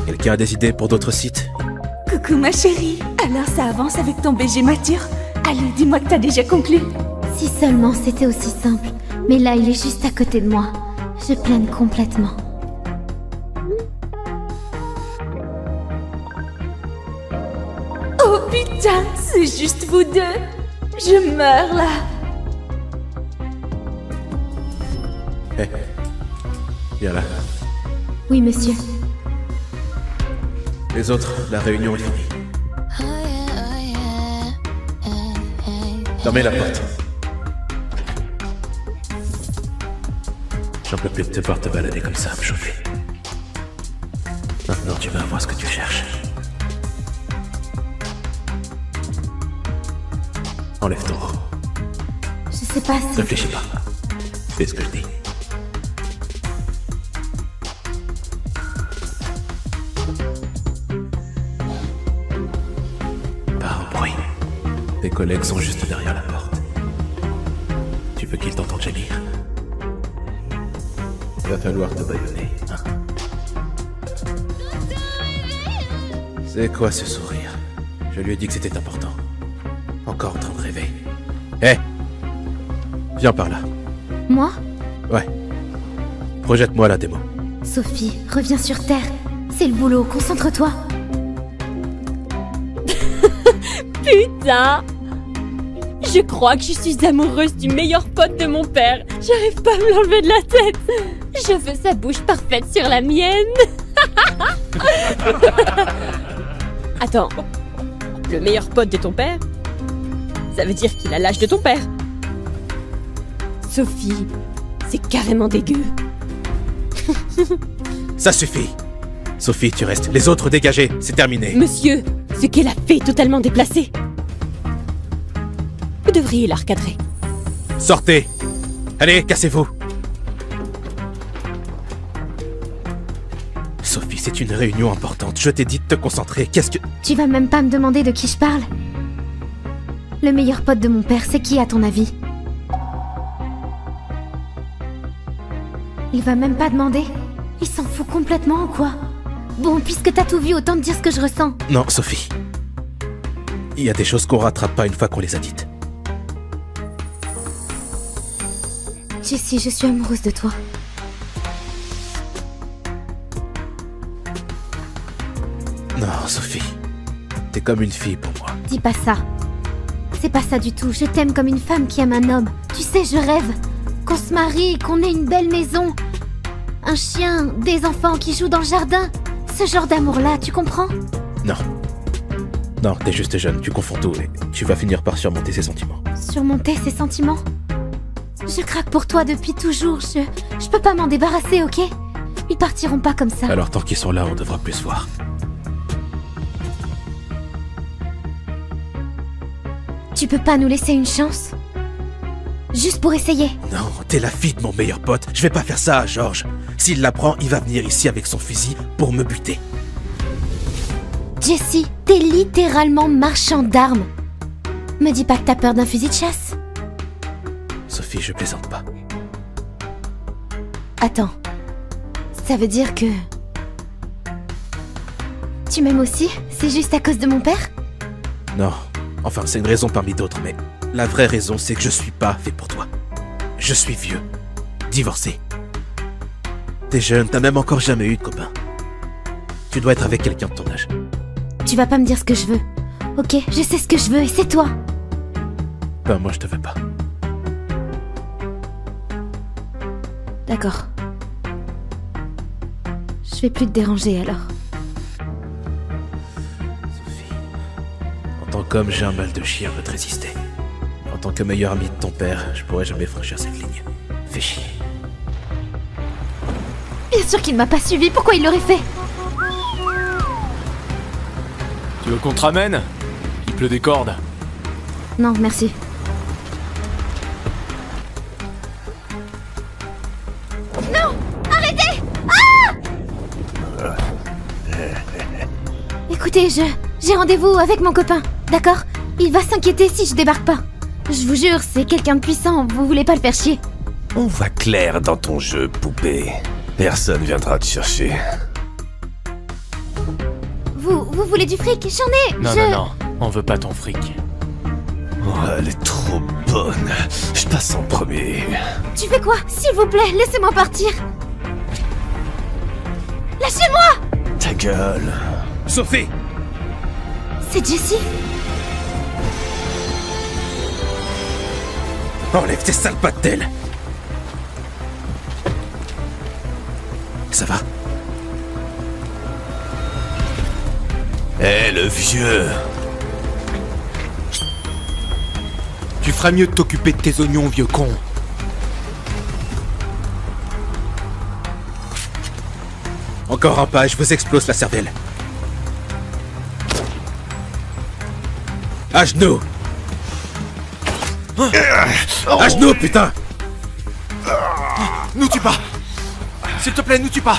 Quelqu'un a des idées pour d'autres sites? Coucou ma chérie. Alors ça avance avec ton BG mature? Allez, dis-moi que t'as déjà conclu. Si seulement c'était aussi simple. Mais là, il est juste à côté de moi. Je plaine complètement. Oh putain, c'est juste vous deux. Je meurs là. Hé, viens là. Oui, monsieur. Les autres, la réunion est finie. Fermez la porte. J'en peux plus de te voir te balader comme ça, me chauffer. Maintenant, tu vas avoir ce que tu cherches. Enlève ton haut. Je sais pas si... Réfléchis pas. Fais ce que je dis. Pas un bruit. Tes collègues sont juste derrière la porte. Tu veux qu'ils t'entendent gémir? Il va falloir te bâillonner, hein? C'est quoi ce sourire? Je lui ai dit que c'était important. Encore en train de rêver. Hé! Viens par là. Moi? Ouais. Projette-moi la démo. Sophie, reviens sur Terre. C'est le boulot, concentre-toi. Putain! Je crois que je suis amoureuse du meilleur pote de mon père. J'arrive pas à me l'enlever de la tête. Je veux sa bouche parfaite sur la mienne. Attends. Le meilleur pote de ton père? Ça veut dire qu'il a l'âge de ton père. Sophie, c'est carrément dégueu. Ça suffit. Sophie, tu restes. Les autres dégagés. C'est terminé. Monsieur, ce qu'elle a fait est totalement déplacé. Vous devriez la recadrer. Sortez. Allez, cassez-vous. Sophie, c'est une réunion importante. Je t'ai dit de te concentrer. Qu'est-ce que... Tu vas même pas me demander de qui je parle? Le meilleur pote de mon père, c'est qui à ton avis? Il va même pas demander? Il s'en fout complètement ou quoi? Bon, puisque t'as tout vu, autant te dire ce que je ressens. Non, Sophie. Il y a des choses qu'on rattrape pas une fois qu'on les a dites. Jessie, je suis amoureuse de toi. Non, Sophie. T'es comme une fille pour moi. Dis pas ça. C'est pas ça du tout. Je t'aime comme une femme qui aime un homme. Tu sais, je rêve qu'on se marie, qu'on ait une belle maison, un chien, des enfants qui jouent dans le jardin. Ce genre d'amour-là, tu comprends? Non. Non, t'es juste jeune, tu confonds tout et tu vas finir par surmonter ses sentiments. Surmonter ses sentiments? Je craque pour toi depuis toujours. Je peux pas m'en débarrasser, ok? Ils partiront pas comme ça. Alors tant qu'ils sont là, on devra plus se voir. Tu peux pas nous laisser une chance? Juste pour essayer. Non, t'es la fille de mon meilleur pote. Je vais pas faire ça à Georges. S'il l'apprend, il va venir ici avec son fusil pour me buter. Jessie, t'es littéralement marchand d'armes. Me dis pas que t'as peur d'un fusil de chasse. Sophie, je plaisante pas. Attends. Ça veut dire que... Tu m'aimes aussi? C'est juste à cause de mon père? Non. Enfin, c'est une raison parmi d'autres, mais la vraie raison, c'est que je suis pas fait pour toi. Je suis vieux. Divorcé. T'es jeune, t'as même encore jamais eu de copain. Tu dois être avec quelqu'un de ton âge. Tu vas pas me dire ce que je veux. Ok, je sais ce que je veux et c'est toi. Ben, moi, je te veux pas. D'accord. Je vais plus te déranger alors. Sophie. En tant qu'homme, j'ai un mal de chien de te résister. En tant que meilleur ami de ton père, je pourrais jamais franchir cette ligne. Fais chier. Bien sûr qu'il ne m'a pas suivi, pourquoi il l'aurait fait? Tu veux qu'on te ramène? Il pleut des cordes. Non, merci. Non! Arrêtez! Ah! Écoutez, j'ai rendez-vous avec mon copain, d'accord? Il va s'inquiéter si je débarque pas. Je vous jure, c'est quelqu'un de puissant, vous voulez pas le faire chier. On va clair dans ton jeu, poupée. Personne viendra te chercher. vous voulez du fric? J'en ai. Non, on veut pas ton fric. Oh, elle est trop bonne. Je passe en premier. Tu fais quoi? S'il vous plaît, laissez-moi partir. Lâchez-moi! Ta gueule. Sophie! C'est Jessie? Enlève tes sales pattes d'elle! Ça va? Eh, le vieux. Tu ferais mieux de t'occuper de tes oignons, vieux con. Encore un pas et je vous explose la cervelle. À genoux! À genoux, putain! Nous tue pas. S'il te plaît, nous tue pas.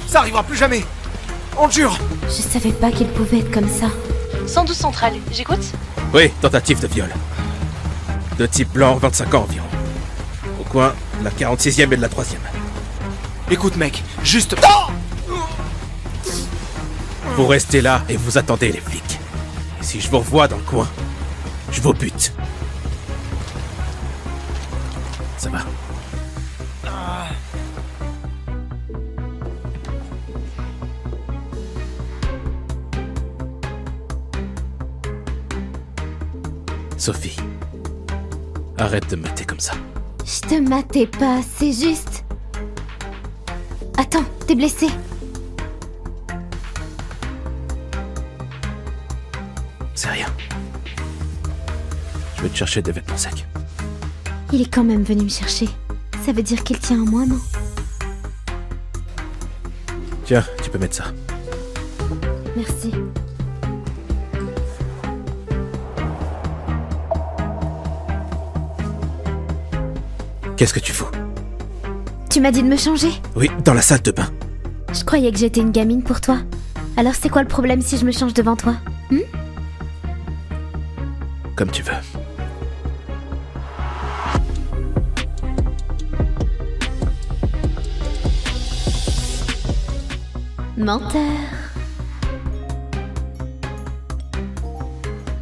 Ça arrivera plus jamais. On te jure. Je savais pas qu'il pouvait être comme ça. 112 centrale, j'écoute. Oui, tentative de viol. De type blanc, 25 ans environ. Au coin, de la 46e et de la 3e. Écoute, mec, juste... Vous restez là et vous attendez les flics. Et si je vous revois dans le coin, je vous bute. Ça va? Sophie, arrête de me mater comme ça. Je te matais pas, c'est juste... Attends, t'es blessé. C'est rien. Je vais te chercher des vêtements secs. Il est quand même venu me chercher. Ça veut dire qu'il tient en moi, non? Tiens, tu peux mettre ça. Merci. Qu'est-ce que tu fous? Tu m'as dit de me changer? Oui, dans la salle de bain. Je croyais que j'étais une gamine pour toi. Alors c'est quoi le problème si je me change devant toi? Comme tu veux. Menteur.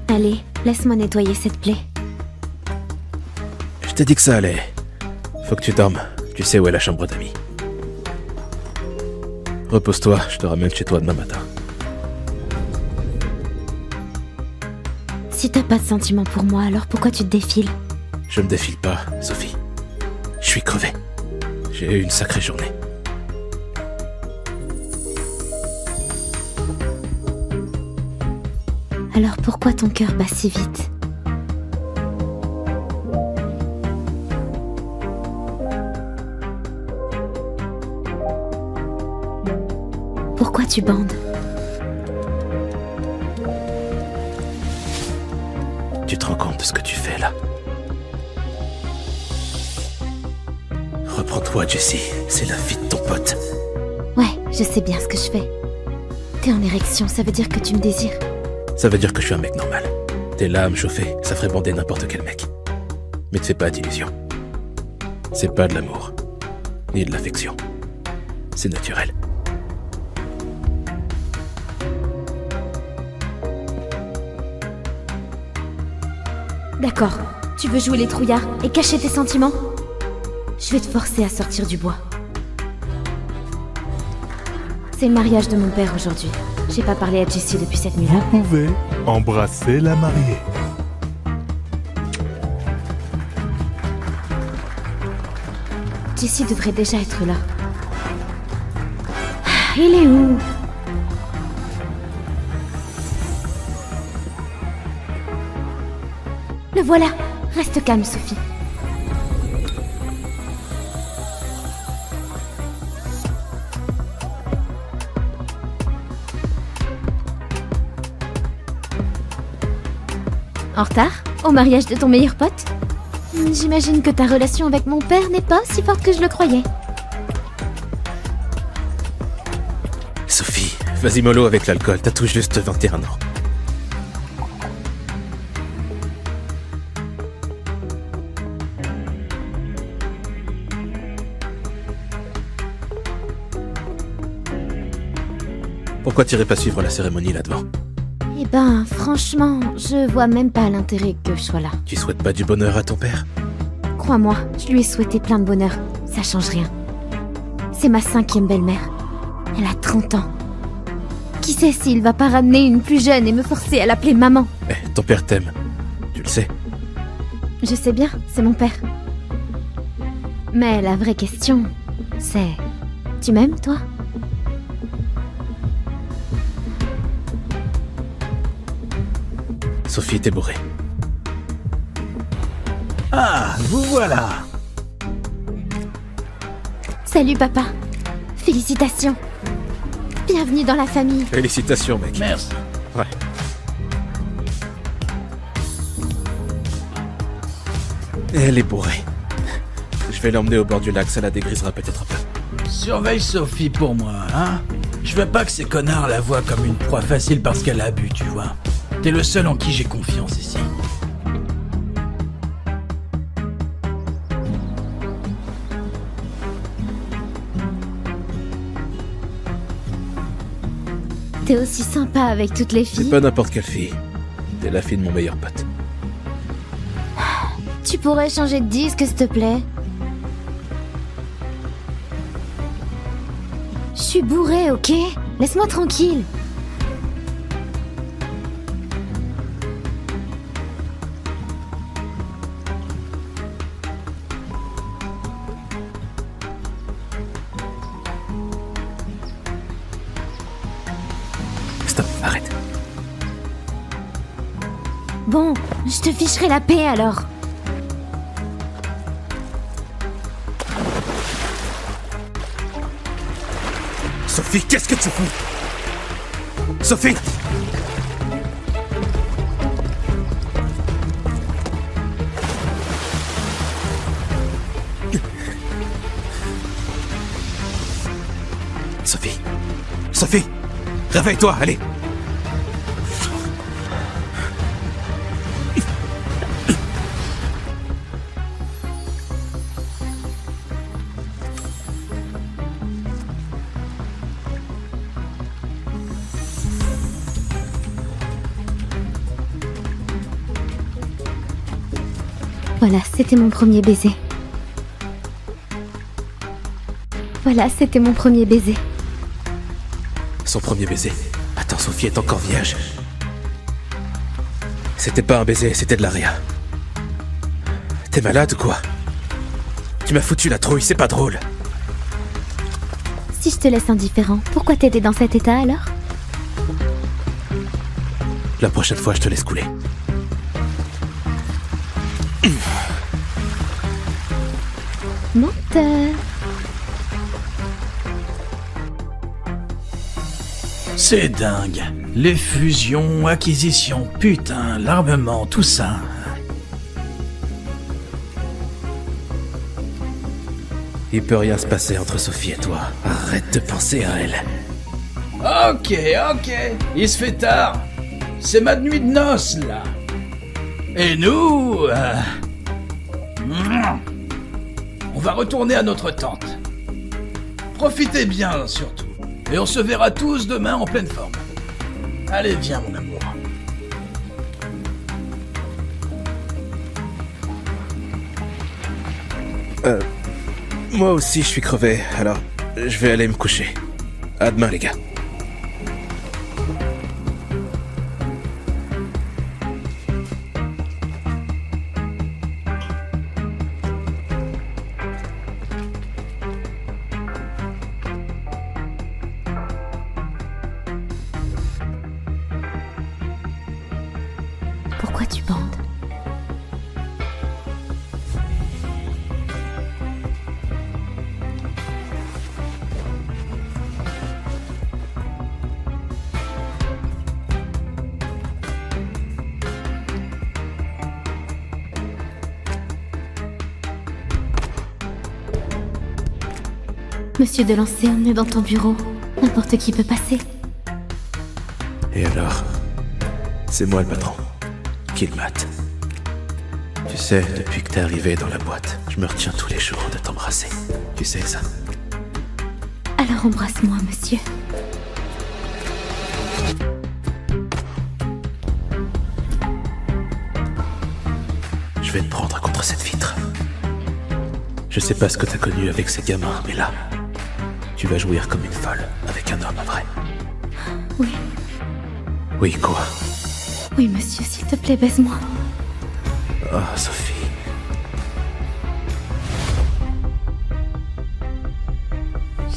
Allez, laisse-moi nettoyer cette plaie. Je t'ai dit que ça allait. Faut que tu dormes. Tu sais où est la chambre d'amis. Repose-toi, je te ramène chez toi demain matin. Si t'as pas de sentiments pour moi, alors pourquoi tu te défiles? Je me défile pas, Sophie. Je suis crevé. J'ai eu une sacrée journée. Alors pourquoi ton cœur bat si vite? Pourquoi tu bandes? Tu te rends compte de ce que tu fais là? Reprends-toi, Jessie. C'est la vie de ton pote. Ouais, je sais bien ce que je fais. T'es en érection, ça veut dire que tu me désires. Ça veut dire que je suis un mec normal. T'es là à me chauffer, ça ferait bander n'importe quel mec. Mais te fais pas d'illusions. C'est pas de l'amour. Ni de l'affection. C'est naturel. D'accord, tu veux jouer les trouillards et cacher tes sentiments? Je vais te forcer à sortir du bois. C'est le mariage de mon père aujourd'hui. J'ai pas parlé à Jessie depuis cette nuit-là. Vous pouvez embrasser la mariée. Jessie devrait déjà être là. Ah, il est où? Le voilà. Reste calme, Sophie. En retard? Au mariage de ton meilleur pote? J'imagine que ta relation avec mon père n'est pas si forte que je le croyais. Sophie, vas-y mollo avec l'alcool, t'as tout juste 21 ans. Pour Pourquoi t'irais pas suivre la cérémonie là-devant? Eh ben, franchement, je vois même pas l'intérêt que je sois là. Tu souhaites pas du bonheur à ton père? Crois-moi, je lui ai souhaité plein de bonheur. Ça change rien. C'est ma 5e belle-mère. Elle a 30 ans. Qui sait s'il va pas ramener une plus jeune et me forcer à l'appeler maman? Eh, ton père t'aime. Tu le sais. Je sais bien, c'est mon père. Mais la vraie question, c'est... Tu m'aimes, toi? Sophie était bourrée. Ah, vous voilà. Salut, papa. Félicitations. Bienvenue dans la famille. Félicitations, mec. Merci. Ouais. Elle est bourrée. Je vais l'emmener au bord du lac, ça la dégrisera peut-être un peu. Surveille Sophie pour moi, hein. Je veux pas que ces connards la voient comme une proie facile parce qu'elle a bu, tu vois. T'es le seul en qui j'ai confiance ici. T'es aussi sympa avec toutes les C'est filles. pas n'importe quelle fille. T'es la fille de mon meilleur pote. Tu pourrais changer de disque, s'il te plaît? Je suis bourrée, ok? Laisse-moi tranquille. Stop, arrête. Bon, je te ficherai la paix alors. Sophie, qu'est-ce que tu fous? Sophie! Sophie! Sophie! Réveille-toi, allez! Voilà, c'était mon premier baiser. Voilà, c'était mon premier baiser. Son premier baiser. Attends, Sophie est encore vierge. C'était pas un baiser, c'était de la ria. T'es malade ou quoi? Tu m'as foutu la trouille, c'est pas drôle. Si je te laisse indifférent, pourquoi t'étais dans cet état alors? La prochaine fois, je te laisse couler. Menteur. C'est dingue. Les fusions, acquisitions, putain, l'armement, tout ça. Il peut rien se passer entre Sophie et toi. Arrête de penser à elle. Ok, il se fait tard. C'est ma nuit de noces, là. Et nous... on va retourner à notre tente. Profitez bien, surtout. Et on se verra tous demain en pleine forme. Allez, viens, mon amour. Moi aussi, je suis crevé, alors je vais aller me coucher. À demain, les gars. Pourquoi tu bandes? Monsieur Delancey, on est dans ton bureau. N'importe qui peut passer. Et alors? C'est moi le patron. Qui le mate. Tu sais, depuis que t'es arrivé dans la boîte, je me retiens tous les jours de t'embrasser. Tu sais ça? Alors embrasse-moi, monsieur. vais te prendre contre cette vitre. Je sais pas ce que t'as connu avec ces gamins, mais là, tu vas jouir comme une folle avec un homme vrai. Oui. Oui, quoi? Oui, monsieur, s'il te plaît, baise-moi. Oh, Sophie.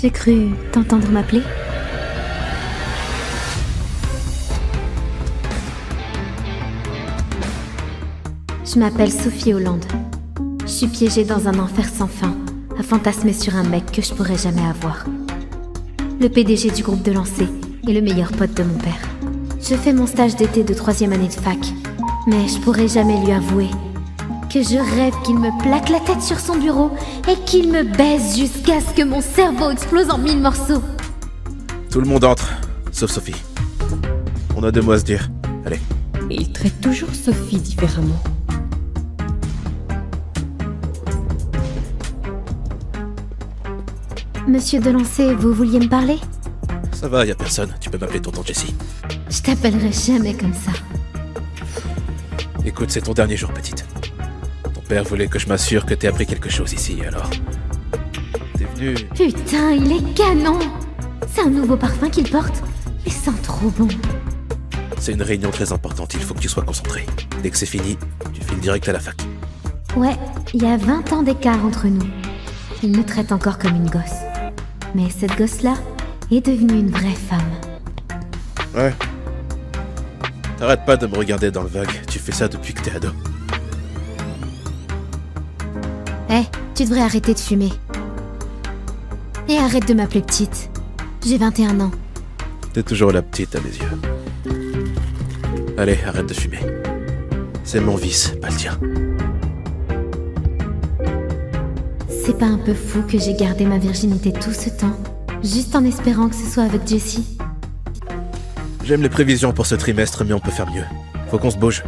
J'ai cru t'entendre m'appeler. Je m'appelle Sophie Hollande. Je suis piégée dans un enfer sans fin, à fantasmer sur un mec que je pourrais jamais avoir. Le PDG du groupe de lancer et le meilleur pote de mon père. Je fais mon stage d'été de 3e année de fac, mais je pourrais jamais lui avouer que je rêve qu'il me plaque la tête sur son bureau et qu'il me baise jusqu'à ce que mon cerveau explose en 1000 morceaux. Tout le monde entre, sauf Sophie. On a 2 mots à se dire. Allez. Il traite toujours Sophie différemment. Monsieur Delancey, vous vouliez me parler? Ça va, y a personne. Tu peux m'appeler tonton Jessie. Je t'appellerai jamais comme ça. Écoute, c'est ton dernier jour, petite. Ton père voulait que je m'assure que t'aies appris quelque chose ici, alors... T'es venu... Putain, il est canon! C'est un nouveau parfum qu'il porte. Il sent trop bon. C'est une réunion très importante, il faut que tu sois concentré. Dès que c'est fini, tu files direct à la fac. Ouais, il y a 20 ans d'écart entre nous. Il me traite encore comme une gosse. Mais cette gosse-là est devenue une vraie femme. Ouais. T'arrêtes pas de me regarder dans le vague, tu fais ça depuis que t'es ado. Eh, tu devrais arrêter de fumer. Et arrête de m'appeler petite. J'ai 21 ans. T'es toujours la petite à mes yeux. Allez, arrête de fumer. C'est mon vice, pas le tien. C'est pas un peu fou que j'ai gardé ma virginité tout ce temps, juste en espérant que ce soit avec Jessie? J'aime les prévisions pour ce trimestre, mais on peut faire mieux. Faut qu'on se bouge.